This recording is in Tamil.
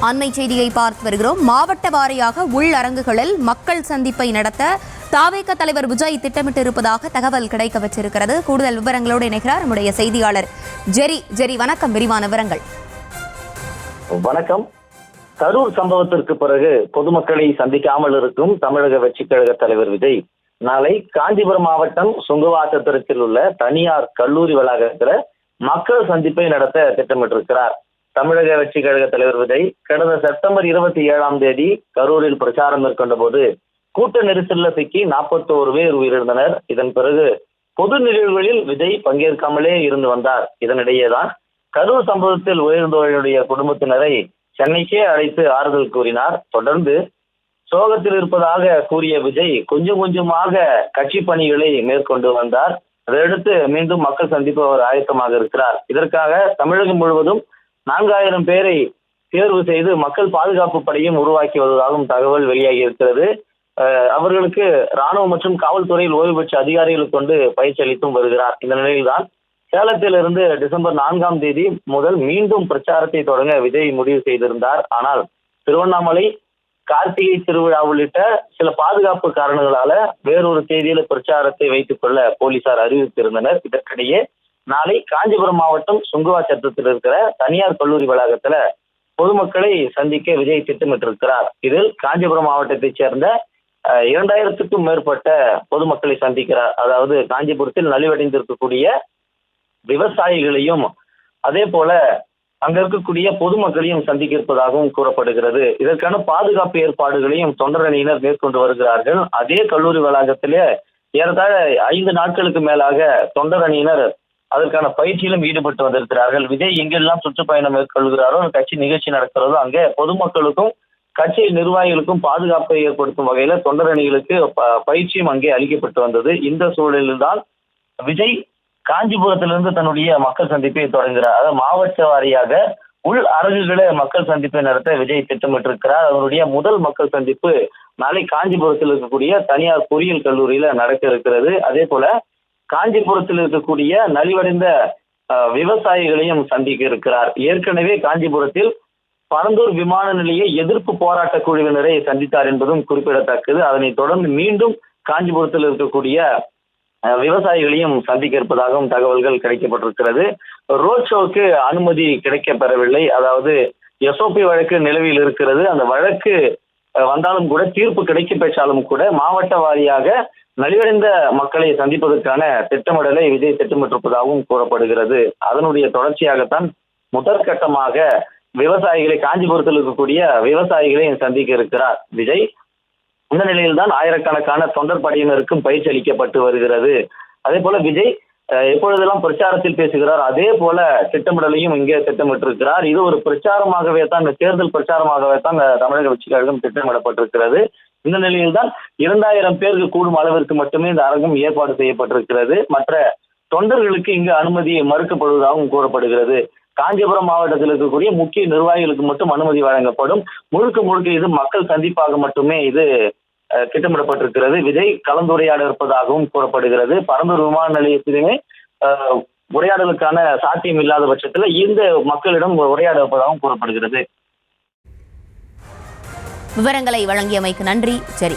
அண்மை செய்தியை பார்த்து வருகிறோம். மாவட்ட வாரியாக உள்ளரங்குகளில் மக்கள் சந்திப்பை நடத்த தாவேக தலைவர் விஜய் திட்டமிட்டிருப்பதாக தகவல் கிடைக்கப்பெற்றிருக்கிறது. கூடுதல் விவரங்களோடு இணைகிறார் நம்முடைய செய்தியாளர் ஜெரி. வணக்கம், விரிவான விவரங்கள். வணக்கம். கரூர் சம்பவத்திற்கு பிறகு பொதுமக்களை சந்திக்காமல் இருக்கும் தமிழக வெற்றி கழக தலைவர் விஜய் நாளை காஞ்சிபுரம் மாவட்டம் சுங்குவாசத்திரத்தில் உள்ள தனியார் கல்லூரி வளாகத்தில் மக்கள் சந்திப்பை நடத்த திட்டமிட்டிருக்கிறார். தமிழக வெற்றி கழக தலைவர் விஜய் கடந்த செப்டம்பர் 27 கரூரில் பிரச்சாரம் மேற்கொண்ட போது கூட்ட நெரிசலில் சிக்கி 41 பேர் உயிரிழந்தனர். இதன் பிறகு பொது நிகழ்வுகளில் விஜய் பங்கேற்காமலே இருந்து வந்தார். இதனிடையேதான் கரூர் சம்பவத்தில் உயிரிழந்தவர்களுடைய குடும்பத்தினரை சென்னைக்கே அழைத்து ஆறுதல் கூறினார். தொடர்ந்து சோகத்தில் இருப்பதாக கூறிய விஜய் கொஞ்சம் கொஞ்சமாக கட்சி பணிகளை மேற்கொண்டு வந்தார். அதையடுத்து மீண்டும் மக்கள் சந்திப்பு அவர் ஆயத்தமாக இருக்கிறார். இதற்காக தமிழகம் முழுவதும் 4000 பேரை தேர்வு செய்து மக்கள் பாதுகாப்பு படையும் உருவாக்கி வருவதாகவும் தகவல் வெளியாகி இருக்கிறது. அவர்களுக்கு ராணுவ மற்றும் காவல்துறையில் ஓய்வு பெற்ற அதிகாரிகள் கொண்டு பயிற்சி அளித்தும் வருகிறார். இந்த நிலையில்தான் சேலத்திலிருந்து டிசம்பர் 4 முதல் மீண்டும் பிரச்சாரத்தை தொடங்க விஜய் முடிவு செய்திருந்தார். ஆனால் திருவண்ணாமலை கார்த்திகை திருவிழா உள்ளிட்ட சில பாதுகாப்பு காரணங்களால வேறொரு தேதியில பிரச்சாரத்தை வைத்துக் கொள்ள போலீசார் அறிவித்திருந்தனர். இதற்கிடையே நாளை காஞ்சிபுரம் மாவட்டம் சுங்குவாசத்திரத்தில் இருக்கிற தனியார் கல்லூரி வளாகத்துல பொதுமக்களை சந்திக்க விஜய் திட்டமிட்டிருக்கிறார். இதில் காஞ்சிபுரம் மாவட்டத்தைச் சேர்ந்த 2000க்கும் மேற்பட்ட பொதுமக்களை சந்திக்கிறார். அதாவது காஞ்சிபுரத்தில் நலிவடைந்திருக்கக்கூடிய விவசாயிகளையும் அதே போல அங்க இருக்கக்கூடிய பொதுமக்களையும் சந்திக்க இருப்பதாகவும் கூறப்படுகிறது. இதற்கான பாதுகாப்பு ஏற்பாடுகளையும் தொண்டர் அணியினர் மேற்கொண்டு வருகிறார்கள். அதே கல்லூரி வளாகத்திலே ஏறத்தாழ 5 நாட்களுக்கு மேலாக தொண்டர் அணியினர் அதற்கான பயிற்சியிலும் ஈடுபட்டு வந்திருக்கிறார்கள். விஜய் எங்கெல்லாம் சுற்றுப்பயணம் மேற்கொள்கிறாரோ கட்சி நிகழ்ச்சி நடக்கிறதோ அங்கே பொதுமக்களுக்கும் கட்சி நிர்வாகிகளுக்கும் பாதுகாப்பை ஏற்படுத்தும் வகையில தொண்டர் அணிகளுக்கு பயிற்சியும் அங்கே அளிக்கப்பட்டு வந்தது. இந்த சூழலில்தான் விஜய் காஞ்சிபுரத்திலிருந்து தன்னுடைய மக்கள் சந்திப்பை தொடங்குகிறார். அதாவது மாவட்ட வாரியாக உள் அரங்குகளை மக்கள் சந்திப்பை நடத்த விஜய் திட்டமிட்டிருக்கிறார். அவருடைய முதல் மக்கள் சந்திப்பு நாளை காஞ்சிபுரத்தில் இருக்கக்கூடிய தனியார் பொறியியல் கல்லூரியில நடக்க இருக்கிறது. அதே போல காஞ்சிபுரத்தில் இருக்கக்கூடிய நலிவடைந்த விவசாயிகளையும் சந்திக்க இருக்கிறார். ஏற்கனவே காஞ்சிபுரத்தில் பரந்தூர் விமான நிலைய எதிர்ப்பு போராட்ட குழுவினரை சந்தித்தார் என்பதும் குறிப்பிடத்தக்கது. அதனைத் தொடர்ந்து மீண்டும் காஞ்சிபுரத்தில் இருக்கக்கூடிய விவசாயிகளையும் சந்திக்க இருப்பதாகவும் தகவல்கள் கிடைக்கப்பட்டிருக்கிறது. ரோட் ஷோவுக்கு அனுமதி கிடைக்கப்பெறவில்லை. அதாவது SOP வழக்கு நிலவில் இருக்கிறது. அந்த வழக்கு வந்தாலும் கூட தீர்ப்பு கிடைக்க பெற்றாலும் கூட மாவட்ட வாரியாக நலிவடைந்த மக்களை சந்திப்பதற்கான திட்டமிடலை விஜய் திட்டமிட்டிருப்பதாகவும் கூறப்படுகிறது. அதனுடைய தொடர்ச்சியாகத்தான் முதற்கட்டமாக விவசாயிகளை காஞ்சிபுரத்தில் இருக்கக்கூடிய விவசாயிகளை சந்திக்க இருக்கிறார் விஜய். இந்த நிலையில்தான் ஆயிரக்கணக்கான தொண்டர் படையினருக்கும் பயிற்சி அளிக்கப்பட்டு வருகிறது. அதே போல விஜய் எப்பொழுதெல்லாம் பிரச்சாரத்தில் பேசுகிறார் அதே போல திட்டமிடலையும் இங்கே திட்டமிட்டிருக்கிறார். இது ஒரு பிரச்சாரமாகவே தான், தேர்தல் பிரச்சாரமாகவே தான் தமிழக வெற்றி கழகம் திட்டமிடப்பட்டிருக்கிறது. இந்த நிலையில்தான் 2000 பேருக்கு கூடும் அளவிற்கு மட்டுமே இந்த அரங்கம் ஏற்பாடு செய்யப்பட்டிருக்கிறது. மற்ற தொண்டர்களுக்கு இங்கு அனுமதி மறுக்கப்படுவதாகவும் கூறப்படுகிறது. காஞ்சிபுரம் மாவட்டத்தில் இருக்கக்கூடிய முக்கிய நிர்வாகிகளுக்கு மட்டும் அனுமதி வழங்கப்படும். முழுக்க இது மக்கள் சந்திப்பாக மட்டுமே இது திட்டமிடப்பட்டிருக்கிறது. விஜய் கலந்துரையாட இருப்பதாகவும் கூறப்படுகிறது. பரந்தூர் விமான நிலையத்திலுமே உரையாடலுக்கான சாத்தியம் இல்லாத பட்சத்தில் இந்த மக்களிடம் உரையாட இருப்பதாகவும் கூறப்படுகிறது. விவரங்களை வழங்கியமைக்கு நன்றி. சரி.